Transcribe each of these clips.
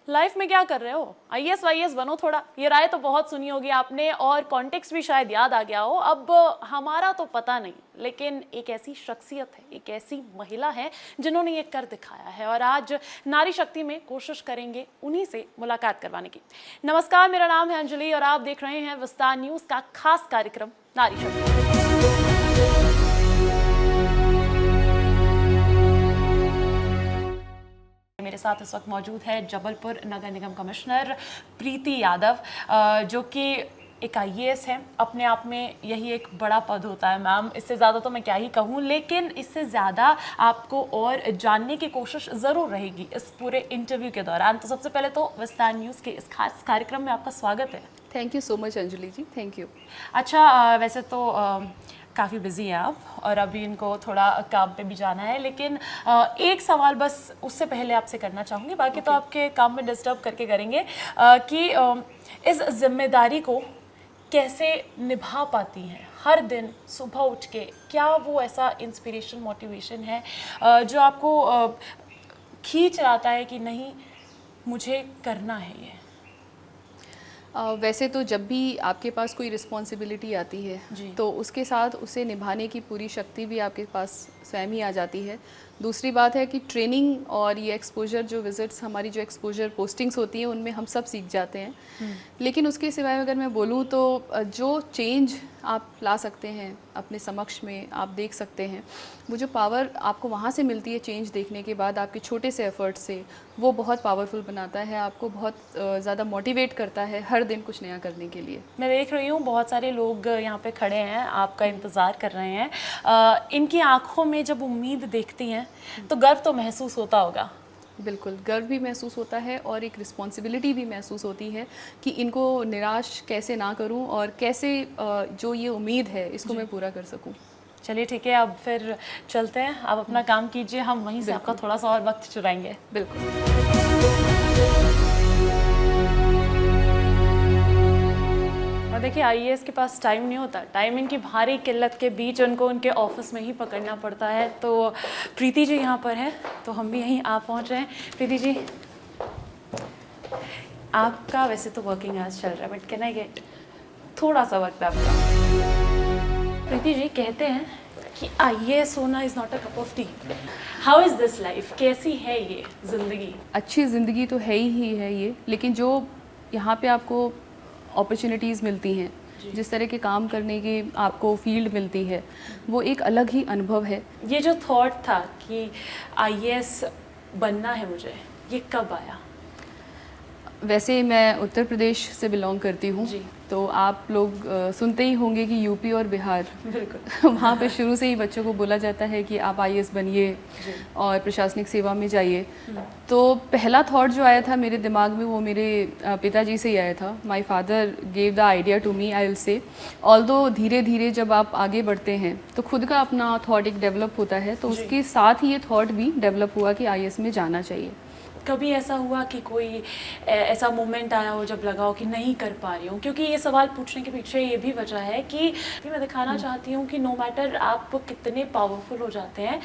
Life में क्या कर रहे हो? आईएएस वाईएएस बनो थोड़ा। ये राय तो बहुत सुनी होगी आपने और कॉन्टेक्स्ट भी शायद याद आ गया हो। अब हमारा तो पता नहीं, लेकिन एक ऐसी शख्सियत है, एक ऐसी महिला है जिन्होंने ये कर दिखाया है और आज नारी शक्ति में कोशिश करेंगे उन्हीं से मुलाकात करवाने की। नमस्कार, मेरा नाम है अंजलि और आप देख रहे हैं विस्तार न्यूज का खास कार्यक्रम नारी शक्ति। मेरे साथ इस वक्त मौजूद है जबलपुर नगर निगम कमिश्नर प्रीति यादव, जो कि एक आईएएस है। अपने आप में यही एक बड़ा पद होता है मैम, इससे ज़्यादा तो मैं क्या ही कहूँ, लेकिन इससे ज़्यादा आपको और जानने की कोशिश ज़रूर रहेगी इस पूरे इंटरव्यू के दौरान। तो सबसे पहले तो विस्तार न्यूज़ के इस खास कार्यक्रम में आपका स्वागत है। Thank you so much Anjali ji, thank you. अच्छा, वैसे तो काफ़ी बिजी हैं आप और अभी इनको थोड़ा काम पे भी जाना है, लेकिन एक सवाल बस उससे पहले आपसे करना चाहूँगी, बाकी तो आपके काम में डिस्टर्ब करके करेंगे, कि इस जिम्मेदारी को कैसे निभा पाती हैं हर दिन सुबह उठ के? क्या वो ऐसा इंस्पिरेशन, मोटिवेशन है जो आपको खींच लाता है कि नहीं मुझे करना है ये? वैसे तो जब भी आपके पास कोई रिस्पॉन्सिबिलिटी आती है तो उसके साथ उसे निभाने की पूरी शक्ति भी आपके पास स्वयं ही आ जाती है। दूसरी बात है कि ट्रेनिंग और ये एक्सपोजर, जो विजिट्स, हमारी जो एक्सपोजर पोस्टिंग्स होती हैं, उनमें हम सब सीख जाते हैं। लेकिन उसके सिवाय अगर मैं बोलूँ तो जो चेंज आप ला सकते हैं अपने समक्ष में, आप देख सकते हैं, वो जो पावर आपको वहाँ से मिलती है चेंज देखने के बाद, आपके छोटे से एफर्ट से, वो बहुत पावरफुल बनाता है, आपको बहुत ज़्यादा मोटिवेट करता है हर दिन कुछ नया करने के लिए। मैं देख रही हूँ बहुत सारे लोग यहाँ पे खड़े हैं, आपका इंतज़ार कर रहे हैं। इनकी आंखों में जब उम्मीद देखती हैं तो गर्व तो महसूस होता होगा। बिल्कुल, गर्व भी महसूस होता है और एक रिस्पॉन्सिबिलिटी भी महसूस होती है कि इनको निराश कैसे ना करूं और कैसे जो ये उम्मीद है इसको मैं पूरा कर सकूं। चलिए ठीक है, अब फिर चलते हैं, आप अपना काम कीजिए, हम वहीं से आपका थोड़ा सा और वक्त चुराएंगे। बिल्कुल। और देखिए, आईएएस के पास टाइम नहीं होता, टाइम इनकी भारी किल्लत के बीच उनको उनके ऑफिस में ही पकड़ना पड़ता है। तो प्रीति जी यहाँ पर है, तो हम भी यहीं आ पहुँच रहे हैं। प्रीति जी, आपका वैसे तो वर्किंग आवर्स चल रहा है, बट कैन आई गेट थोड़ा सा वक्त आपका? प्रीति जी, कहते हैं कि आईएएस होना is not a cup of T. How is this life? कैसी है ये ज़िंदगी? अच्छी ज़िंदगी तो है ही है ये, लेकिन जो यहाँ पे आपको अपॉर्चुनिटीज़ मिलती हैं, जिस तरह के काम करने की आपको फील्ड मिलती है, वो एक अलग ही अनुभव है। ये जो थॉट था कि आईएएस बनना है मुझे, ये कब आया? वैसे मैं उत्तर प्रदेश से बिलोंग करती हूँ, तो आप लोग सुनते ही होंगे कि यूपी और बिहार, बिल्कुल वहाँ पे शुरू से ही बच्चों को बोला जाता है कि आप आईएएस बनिए और प्रशासनिक सेवा में जाइए। तो पहला थॉट जो आया था मेरे दिमाग में, वो मेरे पिताजी से ही आया था। My father gave the idea to me, I will say. Although धीरे धीरे जब आप आगे बढ़ते हैं तो खुद का अपना थॉट एक डेवलप होता है, तो उसके साथ ही ये थॉट भी डेवलप हुआ कि आईएएस में जाना चाहिए। कभी ऐसा हुआ कि कोई ऐसा मोमेंट आया हो जब लगा हो कि नहीं कर पा रही हूँ? क्योंकि ये सवाल पूछने के पीछे ये भी वजह है कि मैं दिखाना चाहती हूँ कि नो मैटर आप कितने पावरफुल हो जाते हैं,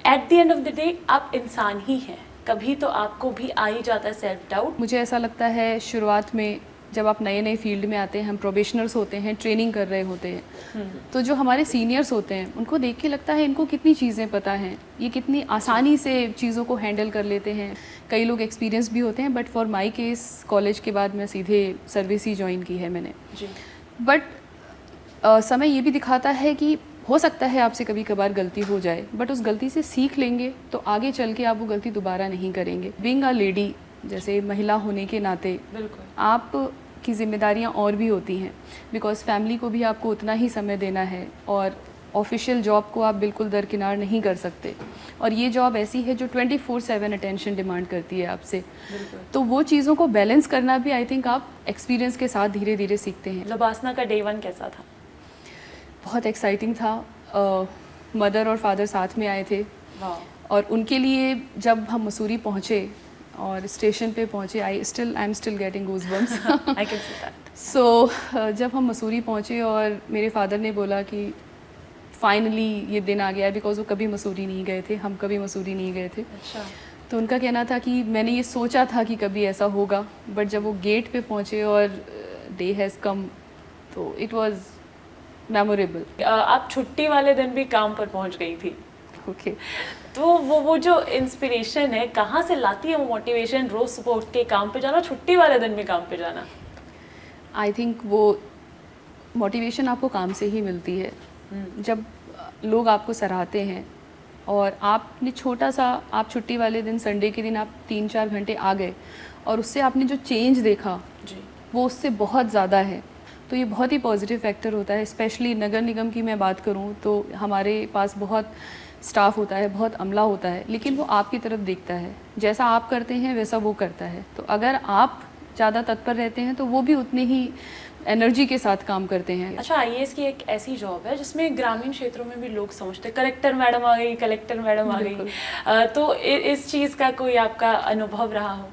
at the end of the day आप इंसान ही हैं। कभी तो आपको भी आ ही जाता है सेल्फ डाउट। मुझे ऐसा लगता है शुरुआत में जब आप नए नए फील्ड में आते हैं, हम प्रोबेशनर्स होते हैं, ट्रेनिंग कर रहे होते हैं, तो जो हमारे सीनियर्स होते हैं उनको देख के लगता है इनको कितनी चीज़ें पता हैं, ये कितनी आसानी से चीज़ों को हैंडल कर लेते हैं। कई लोग एक्सपीरियंस भी होते हैं, but for my case college के बाद मैं सीधे सर्विस ही ज्वाइन की है मैंने। बट समय ये भी दिखाता है कि हो सकता है आपसे कभी कभार गलती हो जाए, बट उस गलती से सीख लेंगे तो आगे चल के आप वो गलती दोबारा नहीं करेंगे। बीइंग अ लेडी, जैसे महिला होने के नाते आप की जिम्मेदारियां और भी होती हैं, बिकॉज़ फैमिली को भी आपको उतना ही समय देना है और ऑफिशियल जॉब को आप बिल्कुल दरकिनार नहीं कर सकते। और ये जॉब ऐसी है जो 24/7 अटेंशन डिमांड करती है आपसे, तो वो चीज़ों को बैलेंस करना भी आई थिंक आप एक्सपीरियंस के साथ धीरे धीरे सीखते हैं। लबासना का डे 1 कैसा था? बहुत एक्साइटिंग था। मदर और फादर साथ में आए थे और उनके लिए जब हम मसूरी पहुँचे और स्टेशन पे पहुँचे, I am still getting goosebumps. I can see that. So जब हम मसूरी पहुँचे और मेरे फादर ने बोला कि फाइनली ये दिन आ गया है, बिकॉज वो कभी मसूरी नहीं गए थे, हम कभी मसूरी नहीं गए थे। अच्छा। तो उनका कहना था कि मैंने ये सोचा था कि कभी ऐसा होगा, बट जब वो गेट पे पहुँचे और डे हैज़ कम, तो इट वाज मेमोरेबल। आप छुट्टी वाले दिन भी काम पर पहुंच गई थी। ओके। तो वो जो इंस्पिरेशन है कहाँ से लाती है वो मोटिवेशन, रोज सुबह उठ के काम पे जाना, छुट्टी वाले दिन भी काम पे जाना? आई थिंक वो मोटिवेशन आपको काम से ही मिलती है। जब लोग आपको सराहते हैं और आपने छोटा सा, आप छुट्टी वाले दिन संडे के दिन आप 3-4 घंटे आ गए और उससे आपने जो चेंज देखा जी। वो उससे बहुत ज़्यादा है, तो ये बहुत ही पॉजिटिव फैक्टर होता है। स्पेशली नगर निगम की मैं बात करूँ तो हमारे पास बहुत स्टाफ होता है, बहुत अमला होता है, लेकिन वो आपकी तरफ देखता है, जैसा आप करते हैं वैसा वो करता है। तो अगर आप ज़्यादा तत्पर रहते हैं तो वो भी उतनी ही एनर्जी के साथ काम करते हैं। अच्छा, आईएएस की एक ऐसी जॉब है जिसमें ग्रामीण क्षेत्रों में भी लोग समझते हैं कलेक्टर मैडम आ गई, कलेक्टर मैडम आ गई, तो इस चीज़ का कोई आपका अनुभव रहा हो?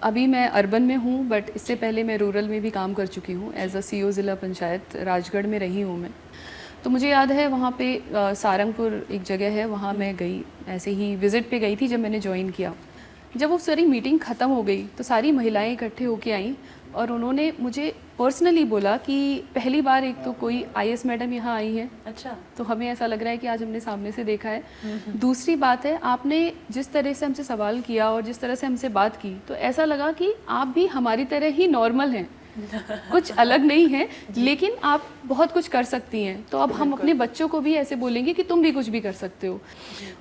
अभी मैं अर्बन में हूँ, बट इससे पहले मैं रूरल में भी काम कर चुकी हूँ। एज अ सीईओ ज़िला पंचायत राजगढ़ में रही हूँ मैं। तो मुझे याद है वहाँ पे सारंगपुर एक जगह है, वहाँ मैं गई, ऐसे ही विज़िट पे गई थी जब मैंने ज्वाइन किया। जब वो सारी मीटिंग ख़त्म हो गई तो सारी महिलाएं इकट्ठे होके आईं और उन्होंने मुझे पर्सनली बोला कि पहली बार एक तो कोई आईएएस मैडम यहाँ आई है। अच्छा। तो हमें ऐसा लग रहा है कि आज हमने सामने से देखा है। दूसरी बात है, आपने जिस तरह से हमसे सवाल किया और जिस तरह से हमसे बात की, तो ऐसा लगा कि आप भी हमारी तरह ही नॉर्मल हैं, कुछ अलग नहीं है, लेकिन आप बहुत कुछ कर सकती हैं। तो अब हम अपने बच्चों को भी ऐसे बोलेंगे कि तुम भी कुछ भी कर सकते हो।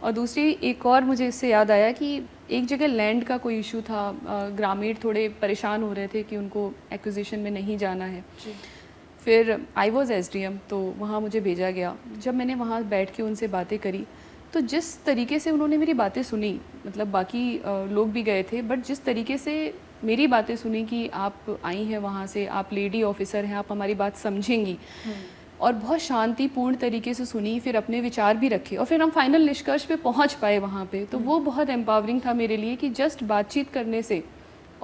और दूसरी एक और मुझे इससे याद आया कि एक जगह लैंड का कोई इशू था, ग्रामीण थोड़े परेशान हो रहे थे कि उनको एक्विजिशन में नहीं जाना है। फिर आई वॉज एसडीएम, तो वहाँ मुझे भेजा गया। जब मैंने वहाँ बैठ के उनसे बातें करी तो जिस तरीके से उन्होंने मेरी बातें सुनी, मतलब बाकी लोग भी गए थे, बट जिस तरीके से मेरी बातें सुनी कि आप आई हैं वहाँ से, आप लेडी ऑफिसर हैं, आप हमारी बात समझेंगी, और बहुत शांतिपूर्ण तरीके से सुनी, फिर अपने विचार भी रखे और फिर हम फाइनल निष्कर्ष पे पहुँच पाए वहाँ पे। तो वो बहुत एम्पावरिंग था मेरे लिए कि जस्ट बातचीत करने से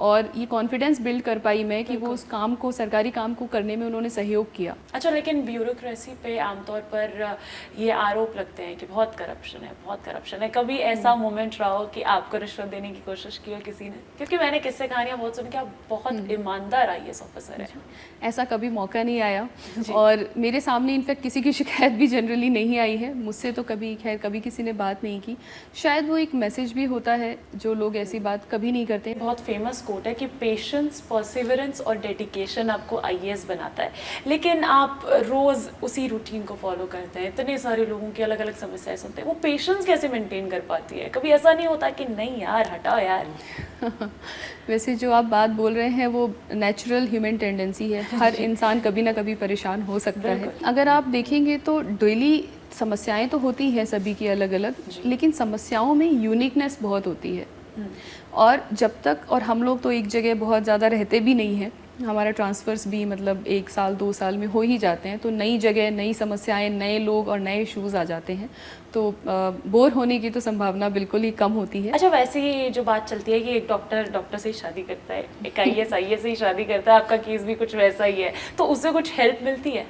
और ये कॉन्फिडेंस बिल्ड कर पाई मैं कि वो उस काम को, सरकारी काम को करने में उन्होंने सहयोग किया। अच्छा, लेकिन ब्यूरोक्रेसी पे आमतौर पर ये आरोप लगते हैं कि बहुत करप्शन है, बहुत करप्शन है। कभी ऐसा मोमेंट रहा हो कि आपको रिश्वत देने की कोशिश की हो किसी ने? क्योंकि मैंने किस्से कहानियाँ बहुत सुनी कि आप बहुत ईमानदार आईएएस ऑफिसर हैं। ऐसा कभी मौका नहीं आया और मेरे सामने इनफैक्ट किसी की शिकायत भी जनरली नहीं आई है। मुझसे तो कभी, खैर कभी किसी ने बात नहीं की। शायद वो एक मैसेज भी होता है, जो लोग ऐसी बात कभी नहीं करते। बहुत फेमस कोट है कि पेशेंस, परसिवरेंस और डेडिकेशन आपको आईएएस बनाता है, लेकिन आप रोज उसी रूटीन को फॉलो करते हैं, इतने सारे लोगों की अलग अलग समस्याएं सुनते हैं, वो पेशेंस कैसे मेंटेन कर पाती है? कभी ऐसा नहीं होता कि नहीं यार हटाओ यार? वैसे जो आप बात बोल रहे हैं वो नेचुरल ह्यूमन टेंडेंसी है, हर इंसान कभी ना कभी परेशान हो सकता है। अगर आप देखेंगे तो डेली समस्याएं तो होती हैं सभी की अलग अलग, लेकिन समस्याओं में यूनिकनेस बहुत होती है। और जब तक, और हम लोग तो एक जगह बहुत ज़्यादा रहते भी नहीं हैं, हमारा ट्रांसफ़र्स भी मतलब 1 साल 2 साल में हो ही जाते हैं, तो नई जगह, नई समस्याएं, नए लोग और नए इश्यूज़ आ जाते हैं, तो बोर होने की तो संभावना बिल्कुल ही कम होती है। अच्छा, वैसे ही जो बात चलती है कि एक डॉक्टर से ही शादी करता है, एक आईएएस से ही शादी करता है, आपका केस भी कुछ वैसा ही है, तो उससे कुछ हेल्प मिलती है?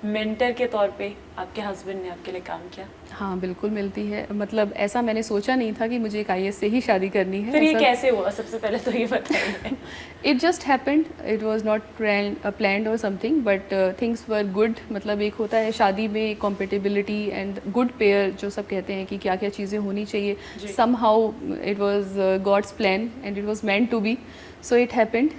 मेंटर के तौर पे आपके हस्बैंड ने आपके लिए काम किया? हाँ बिल्कुल मिलती है। मतलब ऐसा मैंने सोचा नहीं था कि मुझे एक आईएएस से ही शादी करनी है। फिर ये कैसे हुआ, सबसे पहले तो ये बताइए। It just happened, it was not planned और something, but things were good. मतलब एक होता है शादी में कॉम्पेटिबिलिटी एंड गुड पेयर, जो सब कहते हैं कि क्या क्या चीज़ें होनी चाहिए, somehow it was God's plan and it was meant to be, so it happened.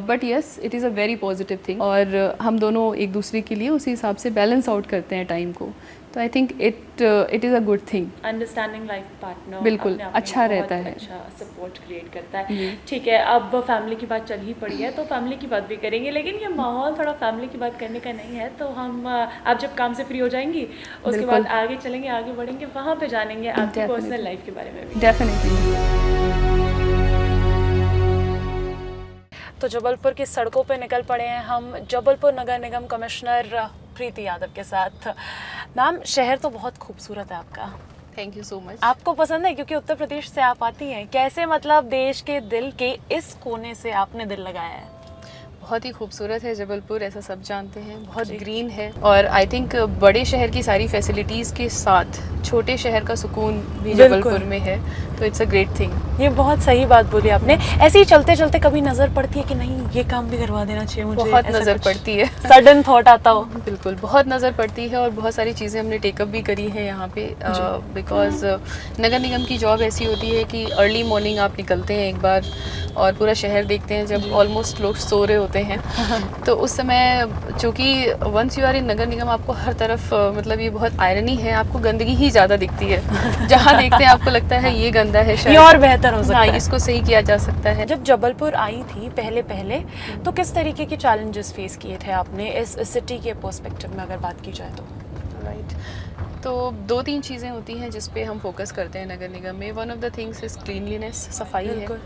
But yes, it is a very positive thing, और हम दोनों एक दूसरे के लिए उसी हिसाब से बैलेंस आउट करते हैं टाइम को। तो I think it is a good thing. Understanding life partner बिल्कुल अच्छा रहता है, अच्छा सपोर्ट क्रिएट करता है। ठीक है, अब फैमिली की बात चल ही पड़ी है तो फैमिली की बात भी करेंगे, लेकिन ये माहौल थोड़ा फैमिली की बात करने का नहीं है, तो हम आप जब काम से फ्री हो जाएंगी उसके बाद आगे चलेंगे, आगे बढ़ेंगे, वहाँ पे जानेंगे आपकी पर्सनल लाइफ के बारे में भी। डेफिनेटली। तो जबलपुर की सड़कों पे निकल पड़े हैं हम जबलपुर नगर निगम कमिश्नर प्रीति यादव के साथ। मैम, शहर तो बहुत खूबसूरत है आपका, थैंक यू सो मच। आपको पसंद है क्योंकि उत्तर प्रदेश से आप आती हैं, कैसे मतलब देश के दिल के इस कोने से आपने दिल लगाया है? बहुत ही खूबसूरत है जबलपुर, ऐसा सब जानते हैं, बहुत ग्रीन है और आई थिंक बड़े शहर की सारी फैसिलिटीज़ के साथ छोटे शहर का सुकून भी जबलपुर में है, तो इट्स अ ग्रेट थिंग। ये बहुत सही बात बोली आपने। ऐसे ही चलते चलते कभी नज़र पड़ती है कि नहीं ये काम भी करवा देना चाहिए मुझे? बहुत नज़र पड़ती है, सडन थॉट आता हो? बिल्कुल, बहुत नज़र पड़ती है और बहुत सारी चीज़ें हमने टेकअप भी करी है यहाँ पे, बिकॉज नगर निगम की जॉब ऐसी होती है कि अर्ली मॉर्निंग आप निकलते हैं एक बार और पूरा शहर देखते हैं जब ऑलमोस्ट लोग सो रहे होते हैं तो उस समय चूँकि वंस यू आर इन नगर निगम आपको हर तरफ मतलब ये बहुत आयरनी है, आपको गंदगी ही ज़्यादा दिखती है। जहाँ देखते हैं आपको लगता है ये गंदा है, शायद ये और बेहतर हो सकता है, इसको सही किया जा सकता है। जब जबलपुर आई थी पहले पहले तो किस तरीके के चैलेंजेस फेस किए थे आपने इस सिटी के पर्सपेक्टिव में अगर बात की जाए तो? राइट, तो 2-3 चीज़ें होती हैं जिस पे हम फोकस करते हैं नगर निगम में। One of the things is cleanliness, सफाई है।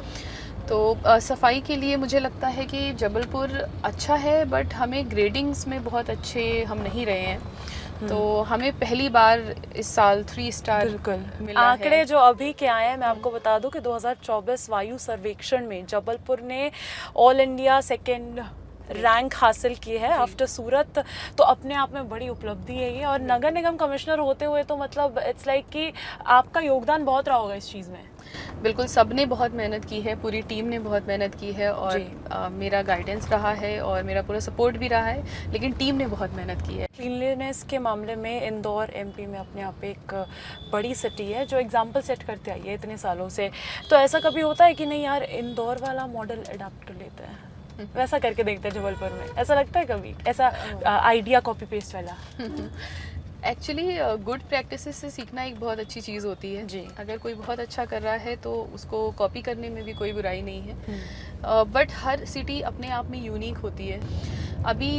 तो सफाई के लिए मुझे लगता है कि जबलपुर अच्छा है बट हमें ग्रेडिंग्स में बहुत अच्छे हम नहीं रहे हैं, तो हमें पहली बार इस साल 3 स्टार मिला है। आंकड़े जो अभी के आए हैं मैं आपको बता दूं कि 2024 वायु सर्वेक्षण में जबलपुर ने ऑल इंडिया सेकेंड रैंक हासिल की है आफ्टर सूरत, तो अपने आप में बड़ी उपलब्धि है ये। और नगर निगम कमिश्नर होते हुए तो मतलब इट्स लाइक कि आपका योगदान बहुत रहा होगा इस चीज़ में। बिल्कुल, सबने बहुत मेहनत की है, पूरी टीम ने बहुत मेहनत की है और मेरा गाइडेंस रहा है और मेरा पूरा सपोर्ट भी रहा है, लेकिन टीम ने बहुत मेहनत की है। क्लीनलीनेस के मामले में इंदौर एमपी में अपने आप एक बड़ी सिटी है जो एग्जाम्पल सेट करते आई है इतने सालों से, तो ऐसा कभी होता है कि नहीं यार इंदौर वाला मॉडल अडॉप्ट कर लेते हैं, वैसा करके देखते हैं जबलपुर में, ऐसा लगता है कभी ऐसा आइडिया कॉपी पेस्ट वाला? एक्चुअली गुड प्रैक्टिसेस से सीखना एक बहुत अच्छी चीज़ होती है जी। अगर कोई बहुत अच्छा कर रहा है तो उसको कॉपी करने में भी कोई बुराई नहीं है, बट हर सिटी अपने आप में यूनिक होती है। अभी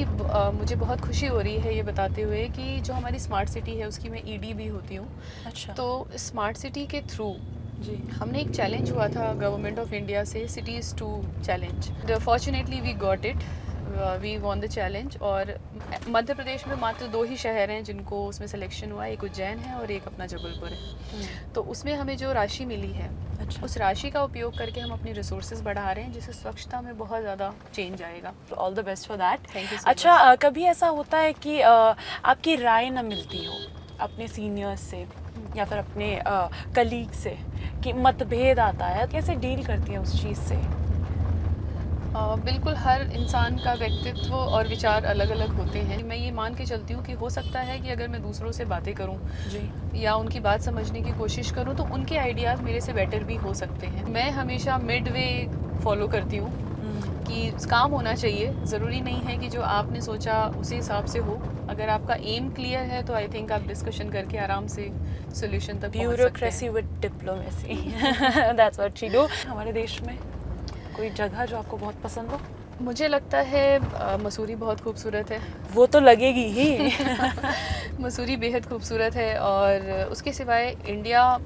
मुझे बहुत खुशी हो रही है ये बताते हुए कि जो हमारी स्मार्ट सिटी है उसकी मैं ईडी भी होती हूँ। अच्छा। तो स्मार्ट सिटी के थ्रू जी हमने एक चैलेंज हुआ था गवर्नमेंट ऑफ इंडिया से, cities to challenge. Fortunately we got it, we won the challenge. और मध्य प्रदेश में मात्र 2 ही शहर हैं जिनको उसमें सिलेक्शन हुआ, एक उज्जैन है और एक अपना जबलपुर है। तो उसमें हमें जो राशि मिली है, अच्छा। उस राशि का उपयोग करके हम अपनी रिसोर्सेज बढ़ा रहे हैं जिससे स्वच्छता में बहुत ज़्यादा चेंज आएगा। All the best for that. Thank you. अच्छा, कभी ऐसा होता है कि आपकी राय न मिलती हो अपने सीनियर्स से या फिर अपने कलीग से, कि मतभेद आता है, कैसे डील करती है उस चीज़ से? बिल्कुल, हर इंसान का व्यक्तित्व और विचार अलग अलग होते हैं। मैं ये मान के चलती हूँ कि हो सकता है कि अगर मैं दूसरों से बातें करूँ जी या उनकी बात समझने की कोशिश करूँ तो उनके आइडियाज़ मेरे से बेटर भी हो सकते हैं। मैं हमेशा मिड वे फॉलो करती हूँ कि काम होना चाहिए, ज़रूरी नहीं है कि जो आपने सोचा उसी हिसाब से हो। अगर आपका एम क्लियर है तो आई थिंक आप डिस्कशन करके आराम से सोल्यूशन तक पहुंच सकते हैं। Bureaucracy with diplomacy, that's what she do. हमारे देश में कोई जगह जो आपको बहुत पसंद हो? मुझे लगता है मसूरी बहुत खूबसूरत है। वो तो लगेगी ही। मसूरी बेहद खूबसूरत है और उसके सिवाय इंडिया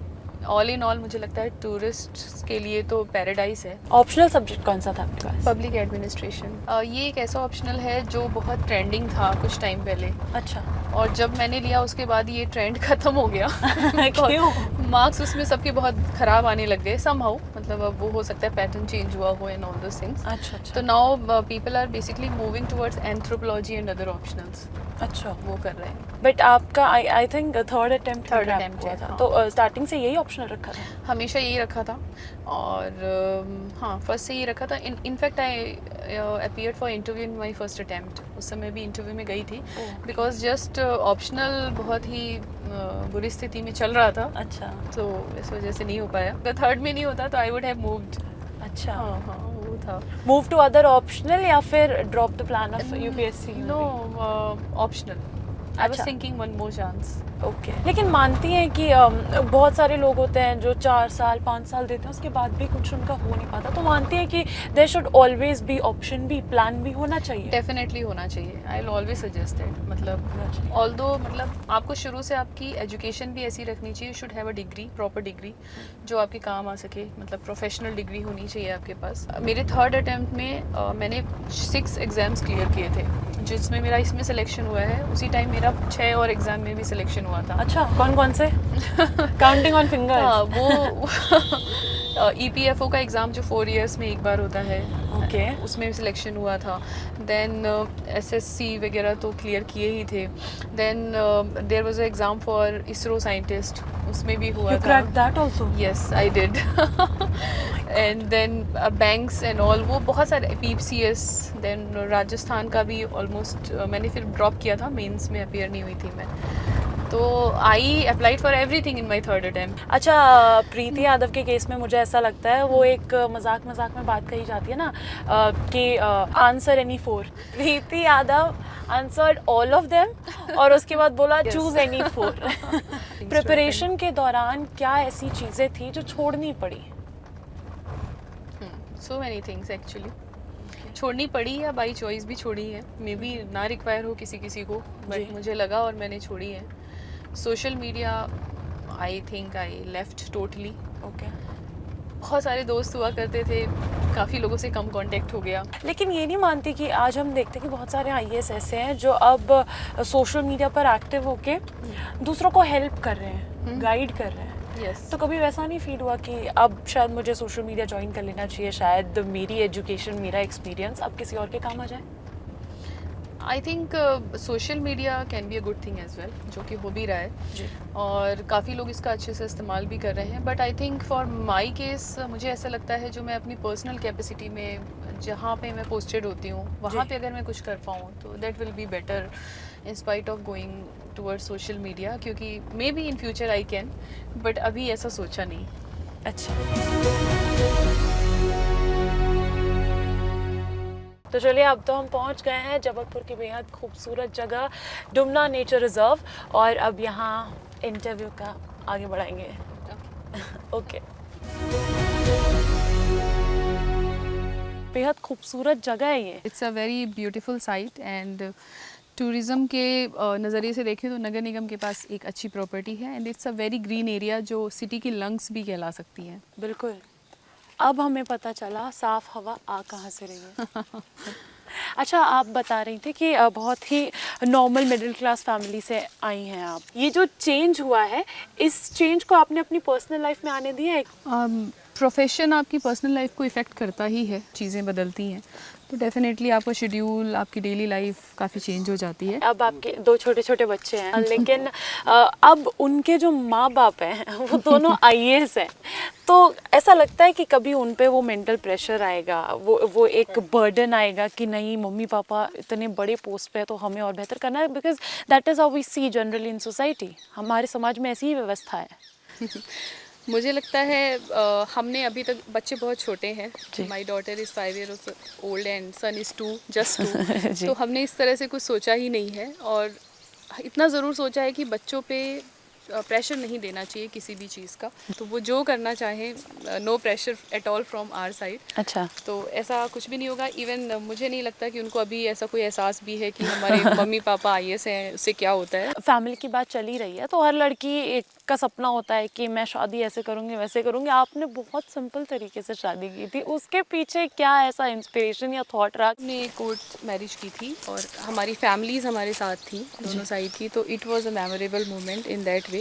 ऑल इन ऑल मुझे लगता है टूरिस्ट के लिए तो पैराडाइज है। ऑप्शनल सब्जेक्ट कौन सा था आपके पास? Public administration. ये एक ऐसा ऑप्शनल है जो बहुत ट्रेंडिंग था कुछ टाइम पहले। अच्छा। और जब मैंने लिया उसके बाद ये ट्रेंड खत्म हो गया। क्यों? मार्क्स उसमें सबके बहुत ख़राब आने लग गए समहाउ, मतलब अब वो हो सकता है पैटर्न चेंज हुआ हो एंड ऑल दोस थिंग्स। अच्छा अच्छा। तो now people are basically moving towards anthropology and other optionals. अच्छा, वो कर रहे हैं। बट आपका आई थिंक थर्ड अटेम्प्ट हुआ था, हाँ। तो स्टार्टिंग से यही ऑप्शनल रखा था? हमेशा यही रखा था और हाँ फर्स्ट से यही रखा था। In fact I appeared for interview in my first attempt. उस समय भी इंटरव्यू में गई थी बिकॉज जस्ट ऑप्शनल बहुत ही बुरी स्थिति में चल रहा था। अच्छा। तो इस वजह से नहीं हो पाया। अगर थर्ड में नहीं होता तो आई वुड हैव मूव्ड। अच्छा। हाँ हाँ वो था। मूव टू अदर ऑप्शनल या फिर drop the plan of UPSC? No, optional. I was अच्छा। Thinking one more chance. Okay. लेकिन मानती हैं कि बहुत सारे लोग होते हैं जो 4 साल 5 साल देते हैं उसके बाद भी कुछ उनका हो नहीं पाता, तो मानती हैं कि there should always be option भी, प्लान भी होना चाहिए? डेफिनेटली होना चाहिए। I will always suggest that. मतलब ऑल्दो मतलब आपको शुरू से आपकी एजुकेशन भी ऐसी रखनी चाहिए। You should have a degree, proper degree जो आपके काम आ सके, मतलब प्रोफेशनल डिग्री होनी चाहिए आपके पास। मेरे थर्ड अटेम्प्ट में मैंने 6 एग्ज़ाम्स क्लियर किए थे जिसमें मेरा इसमें सिलेक्शन हुआ है। उसी टाइम मेरा 6 और एग्ज़ाम में भी सिलेक्शन हुआ था। अच्छा, कौन कौन से? Counting on fingers. हाँ, वो EPFO का एग्ज़ाम जो 4 इयर्स में एक बार होता है, ओके। उसमें सिलेक्शन हुआ था। देन SSC वगैरह तो क्लियर किए ही थे। Then there was a exam for ISRO scientist, उसमें भी हुआ You था। cracked that also? Yes, I did. And then banks and all, वो बहुत सारे PCS, देन राजस्थान का भी ऑलमोस्ट मैंने फिर ड्रॉप किया था, मेंस में अपीयर नहीं हुई थी मैं। तो I applied for everything in my third attempt. अच्छा, प्रीति यादव के केस में मुझे ऐसा लगता है वो एक मजाक मजाक में बात कही जाती है ना कि answer any 4। Preeti Yadav answered all of them और उसके बाद बोला चूज एनी 4। प्रिपरेशन के दौरान क्या ऐसी चीज़ें थी जो छोड़नी पड़ी? सो मैनी थिंग्स एक्चुअली छोड़नी पड़ी या बाई चॉइस भी छोड़ी है, मे बी ना रिक्वायर हो किसी किसी को, बट मुझे लगा और मैंने छोड़ी है। Social media I think I left totally. Okay. बहुत सारे दोस्त हुआ करते थे, काफ़ी लोगों से कम कांटेक्ट हो गया। लेकिन ये नहीं मानती कि आज हम देखते हैं कि बहुत सारे IAS ऐसे हैं जो अब सोशल मीडिया पर एक्टिव होके दूसरों को हेल्प कर रहे हैं, गाइड कर रहे हैं। यस, तो कभी वैसा नहीं फील हुआ कि अब शायद मुझे सोशल मीडिया ज्वाइन कर लेना चाहिए, शायद मेरी एजुकेशन, मेरा एक्सपीरियंस अब किसी और के काम आ जाए? I think social media can be a good thing as well, जो कि हो भी रहा है जी। और काफ़ी लोग इसका अच्छे से इस्तेमाल भी कर रहे हैं। But I think for my case मुझे ऐसा लगता है जो मैं अपनी पर्सनल कैपेसिटी में जहाँ पे मैं पोस्टेड होती हूँ वहाँ पे अगर मैं कुछ कर पाऊँ तो that will be better in spite of going towards social media, क्योंकि maybe in future I can, but अभी ऐसा सोचा नहीं। अच्छा, तो चलिए अब तो हम पहुंच गए हैं जबलपुर की बेहद खूबसूरत जगह डुमना नेचर रिजर्व और अब यहाँ इंटरव्यू का आगे बढ़ाएंगे। ओके। बेहद खूबसूरत जगह है ये। It's a very beautiful sight and tourism के नज़रिए से देखें तो नगर निगम के पास एक अच्छी प्रॉपर्टी है and it's a very green area जो सिटी की लंग्स भी कहला सकती है। बिल्कुल। अब हमें पता चला साफ हवा आ कहाँ से रही है। अच्छा, आप बता रही थी कि बहुत ही नॉर्मल मिडिल क्लास फैमिली से आई हैं आप। ये जो चेंज हुआ है, इस चेंज को आपने अपनी पर्सनल लाइफ में आने दिया है? प्रोफेशन आपकी पर्सनल लाइफ को इफ़ेक्ट करता ही है, चीज़ें बदलती हैं तो डेफिनेटली आपका शेड्यूल, आपकी डेली लाइफ काफ़ी चेंज हो जाती है। अब आपके 2 छोटे छोटे बच्चे हैं लेकिन अब उनके जो माँ बाप हैं वो दोनों IAS हैं, तो ऐसा लगता है कि कभी उन पे वो मेंटल प्रेशर आएगा, वो एक बर्डन आएगा कि नहीं मम्मी पापा इतने बड़े पोस्ट पे है तो हमें और बेहतर करना है, because that is how we see generally in society. हमारे समाज में ऐसी ही व्यवस्था है। मुझे लगता है हमने अभी तक, बच्चे बहुत छोटे हैं, my daughter is 5 years old and son is 2, just 2 तो हमने इस तरह से कुछ सोचा ही नहीं है और इतना ज़रूर सोचा है कि बच्चों पे प्रेशर नहीं देना चाहिए किसी भी चीज़ का, तो वो जो करना चाहें, no pressure at all from our side. अच्छा, तो ऐसा कुछ भी नहीं होगा। इवन मुझे नहीं लगता कि उनको अभी ऐसा कोई एहसास भी है कि हमारे मम्मी पापा IAS हैं, उससे क्या होता है। फैमिली की बात चली रही है तो हर लड़की एक का सपना होता है कि मैं शादी ऐसे करूँगी वैसे करूँगी। आपने बहुत सिंपल तरीके से शादी की थी, उसके पीछे क्या ऐसा इंस्पिरेशन या थॉट रहा? हमने कोर्ट मैरिज की थी और हमारी फैमिलीज़ हमारे साथ थी, दोनों साइड की, तो it was a memorable moment in that way.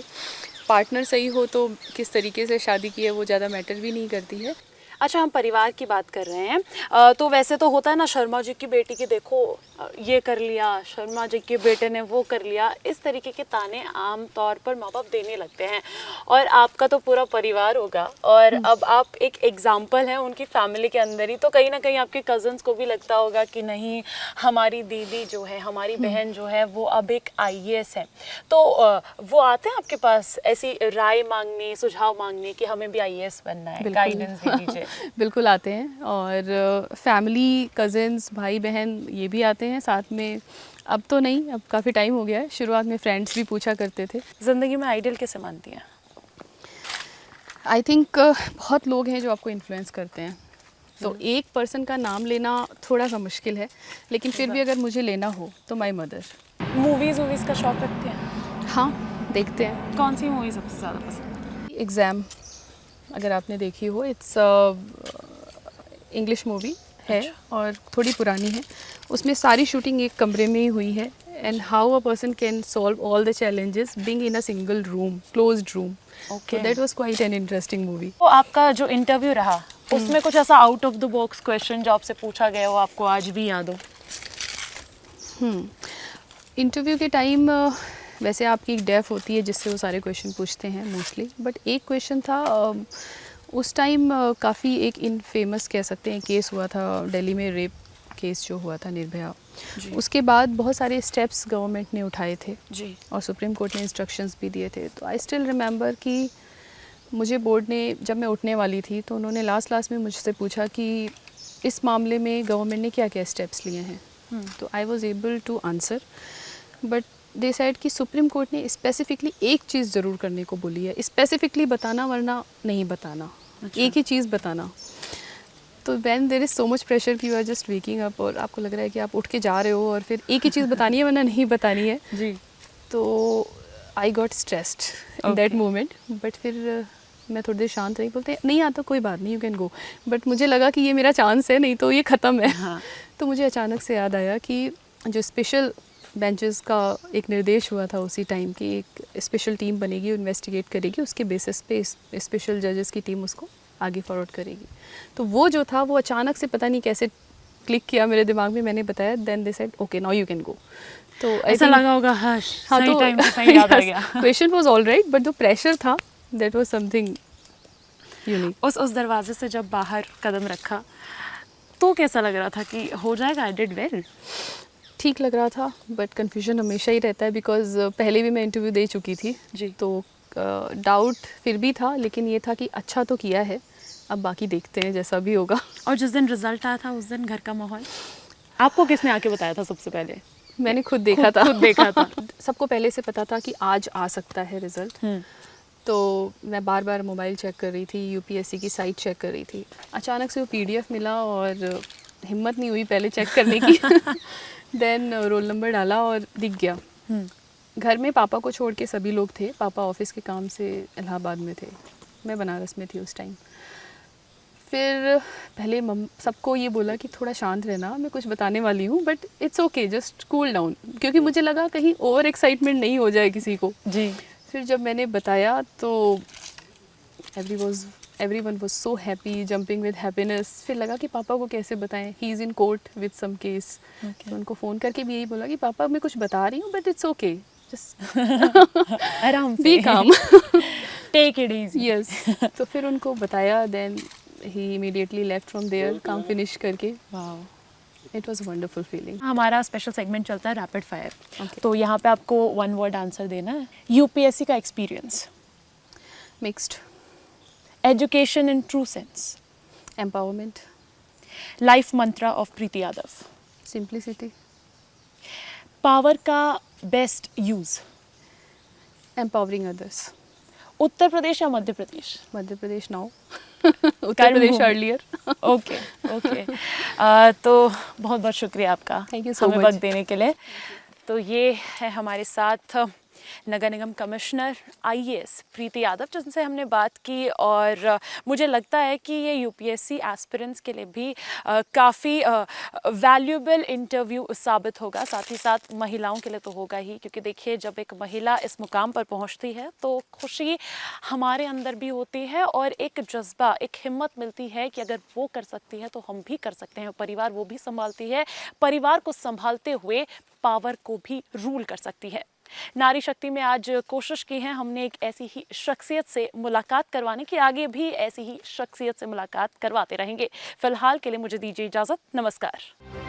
Partner सही हो तो किस तरीके से शादी की है वो ज़्यादा मैटर भी नहीं करती है। अच्छा, हम परिवार की बात कर रहे हैं तो वैसे तो होता है ना, शर्मा जी की बेटी की देखो ये कर लिया, शर्मा जी के बेटे ने वो कर लिया, इस तरीके के ताने आम तौर पर माँ बाप देने लगते हैं और आपका तो पूरा परिवार होगा और अब आप एक एग्जाम्पल हैं उनकी फैमिली के अंदर ही, तो कहीं ना कहीं आपके कज़न्स को भी लगता होगा कि नहीं हमारी दीदी जो है, हमारी बहन जो है वो अब एक IAS है, तो वो आते हैं आपके पास ऐसी राय मांगने, सुझाव मांगने कि हमें भी IAS बनना है, गाइडेंस दे दीजिए? बिल्कुल आते हैं और फैमिली, कज़न्स, भाई बहन ये भी आते हैं साथ में। अब तो नहीं, अब काफ़ी टाइम हो गया है, शुरुआत में फ्रेंड्स भी पूछा करते थे। ज़िंदगी में आइडियल कैसे मानती हैं? आई थिंक बहुत लोग हैं जो आपको इन्फ्लुएंस करते हैं, तो एक पर्सन का नाम लेना थोड़ा सा मुश्किल है, लेकिन फिर भी अगर मुझे लेना हो तो माई मदर। मूवीज़ का शौक रखते हैं? हाँ, देखते हैं। कौन सी मूवी सबसे ज़्यादा पसंद? एग्ज़ाम अगर आपने देखी हो, इट्स इंग्लिश मूवी है और थोड़ी पुरानी है। उसमें सारी शूटिंग एक कमरे में ही हुई है and how a person can solve all the challenges being in a single room, closed room. Okay. So that was quite an interesting movie. तो आपका जो इंटरव्यू रहा उसमें कुछ ऐसा out of the box question जो आपसे पूछा गया हो आपको आज भी याद हो? इंटरव्यू के टाइम वैसे आपकी एक डेफ होती है जिससे वो सारे क्वेश्चन पूछते हैं मोस्टली, बट एक क्वेश्चन था उस टाइम काफ़ी एक इनफेमस कह सकते हैं केस हुआ था दिल्ली में, रेप केस जो हुआ था निर्भया। उसके बाद बहुत सारे स्टेप्स गवर्नमेंट ने उठाए थे जी। और सुप्रीम कोर्ट ने इंस्ट्रक्शंस भी दिए थे। तो आई स्टिल रिमेंबर कि मुझे बोर्ड ने, जब मैं उठने वाली थी तो उन्होंने लास्ट में मुझसे पूछा कि इस मामले में गवर्नमेंट ने क्या क्या स्टेप्स लिए हैं। तो I was able to answer, but they said कि सुप्रीम कोर्ट ने स्पेसिफिकली एक चीज़ ज़रूर करने को बोली है, स्पेसिफिकली बताना वरना नहीं बताना, एक ही चीज़ बताना। तो when there is so much pressure कि you are just waking up और आपको लग रहा है कि आप उठ के जा रहे हो और फिर एक ही चीज़ बतानी है वरना नहीं बतानी है जी। तो I got stressed in that moment. But फिर मैं थोड़ी देर शांत रही, बोलते नहीं आता कोई बात नहीं, यू कैन गो। बट मुझे लगा कि ये मेरा चांस है, नहीं तो ये ख़त्म है। हाँ। तो मुझे अचानक से याद आया कि जो स्पेशल बेंचेस का एक निर्देश हुआ था उसी टाइम कि एक स्पेशल टीम बनेगी, इन्वेस्टिगेट करेगी, उसके बेसिस पे स्पेशल जजेस की टीम उसको आगे फॉरवर्ड करेगी। तो वो जो था वो अचानक से पता नहीं कैसे क्लिक किया मेरे दिमाग में, मैंने बताया, then they said okay now you can go. तो ऐसा लगा होगा हश, हाँ, सही तो टाइम पे सही याद आ गया। क्वेश्चन वाज ऑलराइट बट जो प्रेशर था दैट वाज समथिंग यूनिक। उस दरवाजे से जब बाहर कदम रखा तो कैसा लग रहा था कि हो जाएगा, आई डिड वेल? ठीक लग रहा था बट कन्फ्यूजन हमेशा ही रहता है बिकॉज पहले भी मैं इंटरव्यू दे चुकी थी जी। तो डाउट फिर भी था, लेकिन ये था कि अच्छा तो किया है, अब बाकी देखते हैं जैसा भी होगा। और जिस दिन रिजल्ट आया था उस दिन घर का माहौल आपको किसने आके बताया था सबसे पहले? मैंने खुद देखा था। खुद देखा था। सबको पहले से पता था कि आज आ सकता है रिजल्ट। तो मैं बार बार मोबाइल चेक कर रही थी, यूपीएससी की साइट चेक कर रही थी। अचानक से वो पीडीएफ मिला और हिम्मत नहीं हुई पहले चेक करने की। देन रोल नंबर डाला और दिख गया। घर में पापा को छोड़ के सभी लोग थे, पापा ऑफिस के काम से इलाहाबाद में थे, मैं बनारस में थी उस टाइम। फिर पहले सबको ये बोला कि थोड़ा शांत रहना, मैं कुछ बताने वाली हूँ but it's okay, just cool down, क्योंकि मुझे लगा कहीं ओवर एक्साइटमेंट नहीं हो जाए किसी को जी। फिर जब मैंने बताया तो everyone was so happy, jumping with happiness। फिर लगा कि पापा को कैसे बताएं, he is in court with some case. तो उनको फ़ोन करके भी यही बोला कि पापा मैं कुछ बता रही हूँ बट इट्स ओके, जस्ट आराम से बी काम, टेक इट इजी। यस। तो फिर उनको बताया, then he immediately left from there, काम फिनिश करके। Wow, it was a wonderful feeling. हमारा स्पेशल सेगमेंट चलता है रैपिड फायर। Okay. तो यहाँ पे आपको वन वर्ड आंसर देना है। यूपीएससी का experience, mixed, education in true sense, empowerment, life Mantra of Preeti Yadav, simplicity, power का best use, empowering others. Uttar Pradesh या Madhya Pradesh? Madhya Pradesh now, Uttar Pradesh earlier. Okay okay. तो बहुत बहुत शुक्रिया आपका Thank you so हमें much. वक्त देने के लिए। तो ये है हमारे साथ नगर निगम कमिश्नर आईएएस प्रीति यादव, जिनसे हमने बात की। और मुझे लगता है कि ये यूपीएससी एस्पिरेंट्स के लिए भी काफ़ी वैल्यूएबल इंटरव्यू साबित होगा, साथ ही साथ महिलाओं के लिए तो होगा ही, क्योंकि देखिए जब एक महिला इस मुकाम पर पहुंचती है तो खुशी हमारे अंदर भी होती है और एक जज्बा, एक हिम्मत मिलती है कि अगर वो कर सकती है तो हम भी कर सकते हैं। परिवार वो भी संभालती है, परिवार को संभालते हुए पावर को भी रूल कर सकती है। नारी शक्ति में आज कोशिश की है हमने एक ऐसी ही शख्सियत से मुलाकात करवाने की, आगे भी ऐसी ही शख्सियत से मुलाकात करवाते रहेंगे। फिलहाल के लिए मुझे दीजिए इजाज़त, नमस्कार।